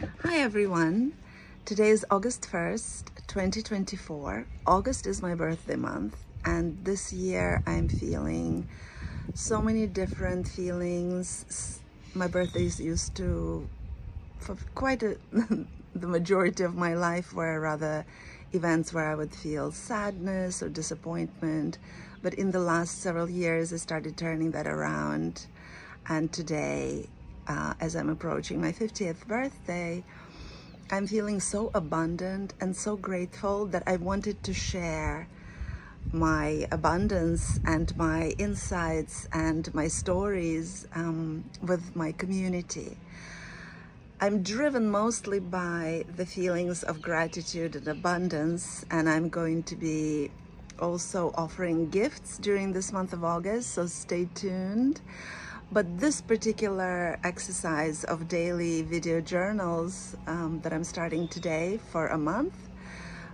Hi everyone. Today is August 1st, 2024. August is my birthday month, and this year I'm feeling so many different feelings. My birthdays used to, for the majority of my life, were rather events where I would feel sadness or disappointment. But in the last several years, I started turning that around. And today, as I'm approaching my 50th birthday, I'm feeling so abundant and so grateful that I wanted to share my abundance and my insights and my stories with my community. I'm driven mostly by the feelings of gratitude and abundance, and I'm going to be also offering gifts during this month of August, so stay tuned. But this particular exercise of daily video journals that I'm starting today for a month,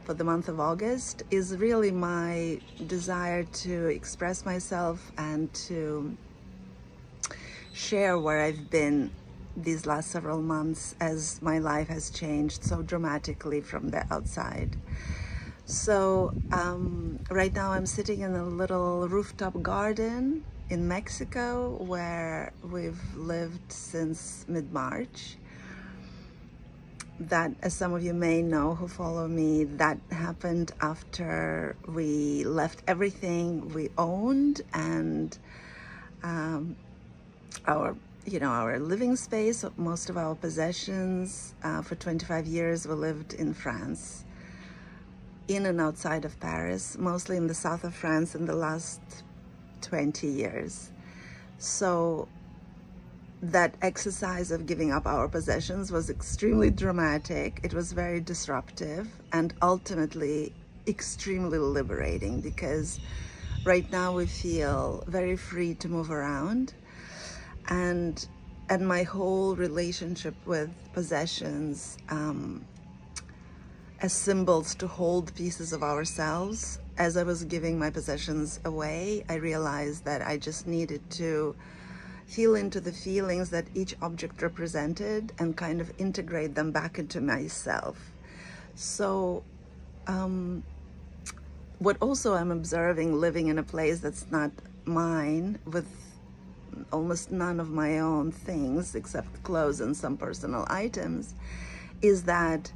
for the month of August, is really my desire to express myself and to share where I've been these last several months as my life has changed so dramatically from the outside. So right now I'm sitting in a little rooftop garden in Mexico, where we've lived since mid-March. That, as some of you may know who follow me, that happened after we left everything we owned and our living space, most of our possessions. For 25 years we lived in France, in and outside of Paris, mostly in the south of France in the last 20 years. So that exercise of giving up our possessions was extremely dramatic. It was very disruptive and ultimately extremely liberating, because right now we feel very free to move around, and my whole relationship with possessions as symbols to hold pieces of ourselves. As I was giving my possessions away, I realized that I just needed to feel into the feelings that each object represented and kind of integrate them back into myself. So what also I'm observing, living in a place that's not mine, with almost none of my own things except clothes and some personal items, is that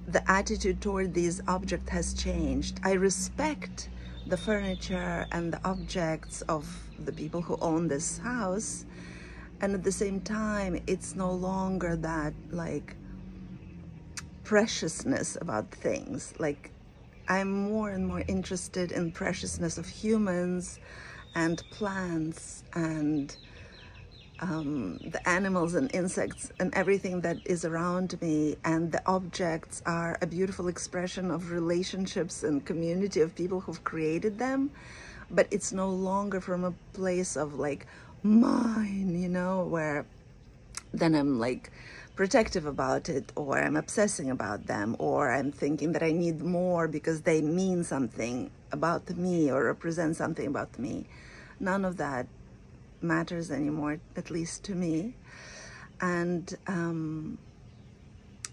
the attitude toward these objects has changed. I respect the furniture and the objects of the people who own this house, and at the same time it's no longer that like preciousness about things. Like, I'm more and more interested in preciousness of humans and plants and the animals and insects and everything that is around me, and the objects are a beautiful expression of relationships and community of people who've created them. But it's no longer from a place of like mine, where then I'm like protective about it, or I'm obsessing about them, or I'm thinking that I need more because they mean something about me or represent something about me. None of that matters anymore, at least to me. And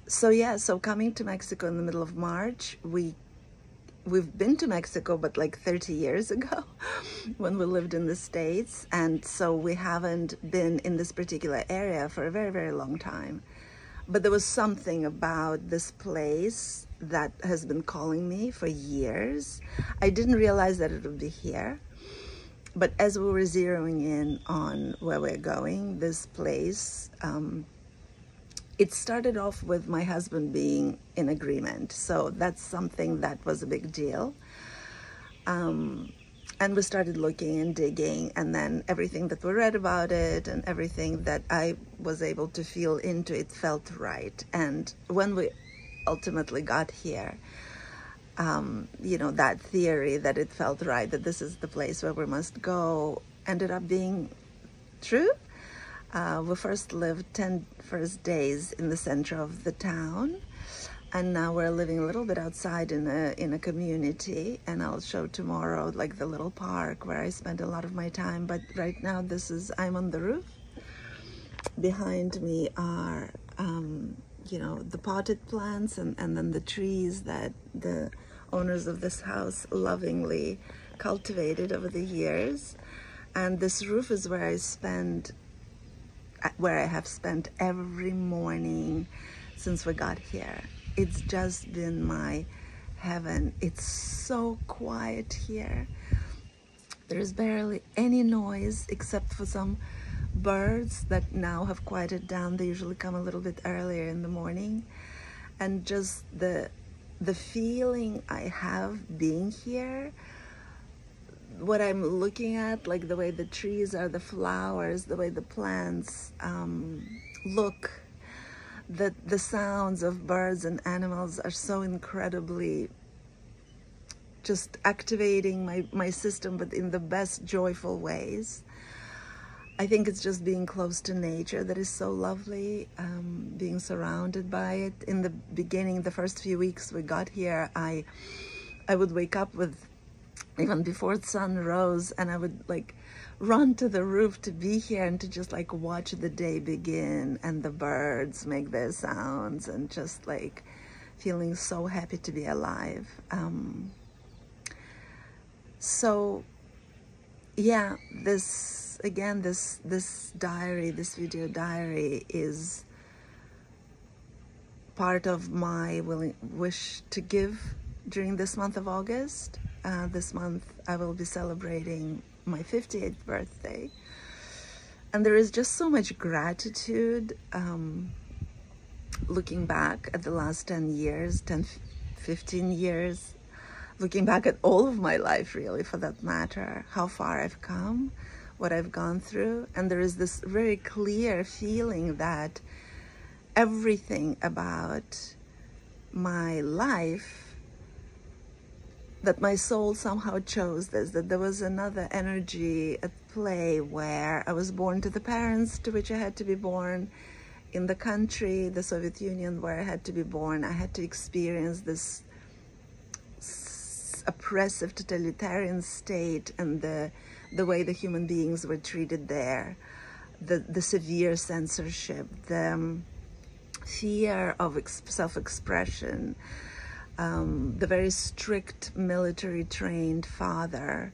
so coming to Mexico in the middle of March, we've been to Mexico, but like 30 years ago when we lived in the States, and so we haven't been in this particular area for a very, very long time. But there was something about this place that has been calling me for years. I didn't realize that it would be here. But as we were zeroing in on where we're going, this place, it started off with my husband being in agreement. So that's something that was a big deal. And we started looking and digging, and then everything that we read about it and everything that I was able to feel into it felt right. And when we ultimately got here, that theory that it felt right, that this is the place where we must go, ended up being true. We first lived 10 first days in the center of the town, and now we're living a little bit outside in a community, and I'll show tomorrow like the little park where I spent a lot of my time. But right now I'm on the roof. Behind me are you know, the potted plants and then the trees that the owners of this house lovingly cultivated over the years. And this roof is where I have spent every morning since we got here. It's just been my heaven. It's so quiet here. There's barely any noise except for some birds that now have quieted down. They usually come a little bit earlier in the morning. And just the feeling I have being here, what I'm looking at, like the way the trees are, the flowers, the way the plants look, the sounds of birds and animals are so incredibly just activating my system, but in the best joyful ways. I think it's just being close to nature that is so lovely, being surrounded by it. In the beginning, the first few weeks we got here, I would wake up with, even before the sun rose, and I would like run to the roof to be here and to just like watch the day begin and the birds make their sounds, and just like feeling so happy to be alive. So yeah, this diary, this video diary is part of my wish to give during this month of August. This month I will be celebrating my 58th birthday, and there is just so much gratitude looking back at the last 10 years, 15 years, looking back at all of my life, really, for that matter, how far I've come, what I've gone through. And there is this very clear feeling that everything about my life, that my soul somehow chose this, that there was another energy at play where I was born to the parents to which I had to be born, in the country, the Soviet Union, where I had to be born. I had to experience this oppressive totalitarian state and the way the human beings were treated there, the severe censorship, the fear of self-expression, the very strict military-trained father,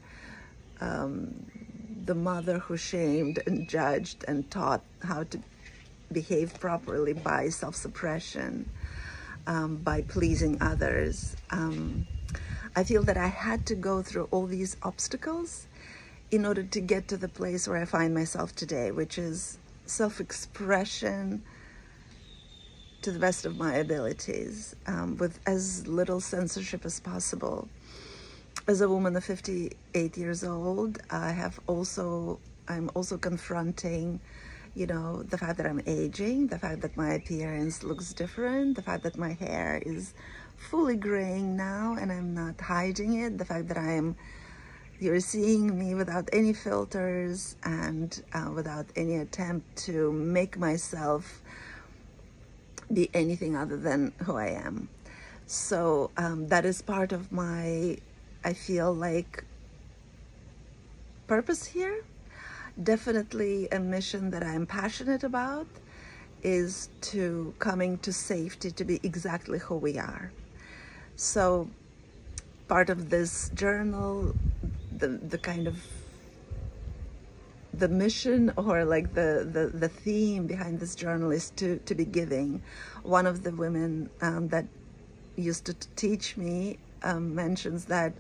the mother who shamed and judged and taught how to behave properly by self-suppression, by pleasing others. I feel that I had to go through all these obstacles in order to get to the place where I find myself today, which is self-expression to the best of my abilities, with as little censorship as possible. As a woman of 58 years old, I'm also confronting, you know, the fact that I'm aging, the fact that my appearance looks different, the fact that my hair is fully graying now and I'm not hiding it, the fact that you're seeing me without any filters and without any attempt to make myself be anything other than who I am. So that is part of my, I feel like, purpose here. Definitely a mission that I'm passionate about is to coming to safety, to be exactly who we are. So part of this journal, the kind of the mission, or like the theme behind this journal is to be giving. One of the women that used to teach me mentions that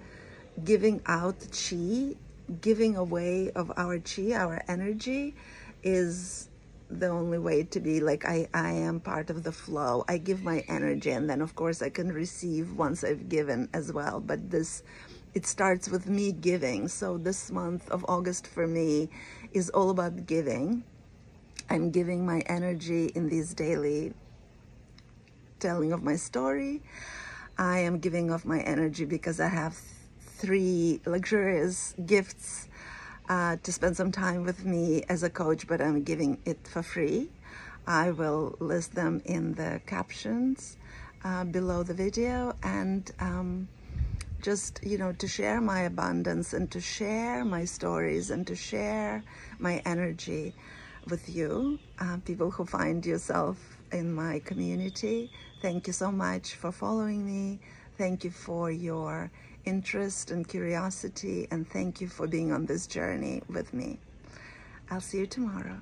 giving out chi, giving away of our chi, our energy, is the only way to be like, I am part of the flow. I give my energy, and then of course I can receive once I've given as well. But it starts with me giving. So this month of August for me is all about giving. I'm giving my energy in these daily telling of my story. I am giving of my energy because I have 3 luxurious gifts to spend some time with me as a coach, but I'm giving it for free. I will list them in the captions below the video, and just, you know, to share my abundance and to share my stories and to share my energy with you, people who find yourself in my community. Thank you so much for following me. Thank you for your interest and curiosity, and thank you for being on this journey with me. I'll see you tomorrow.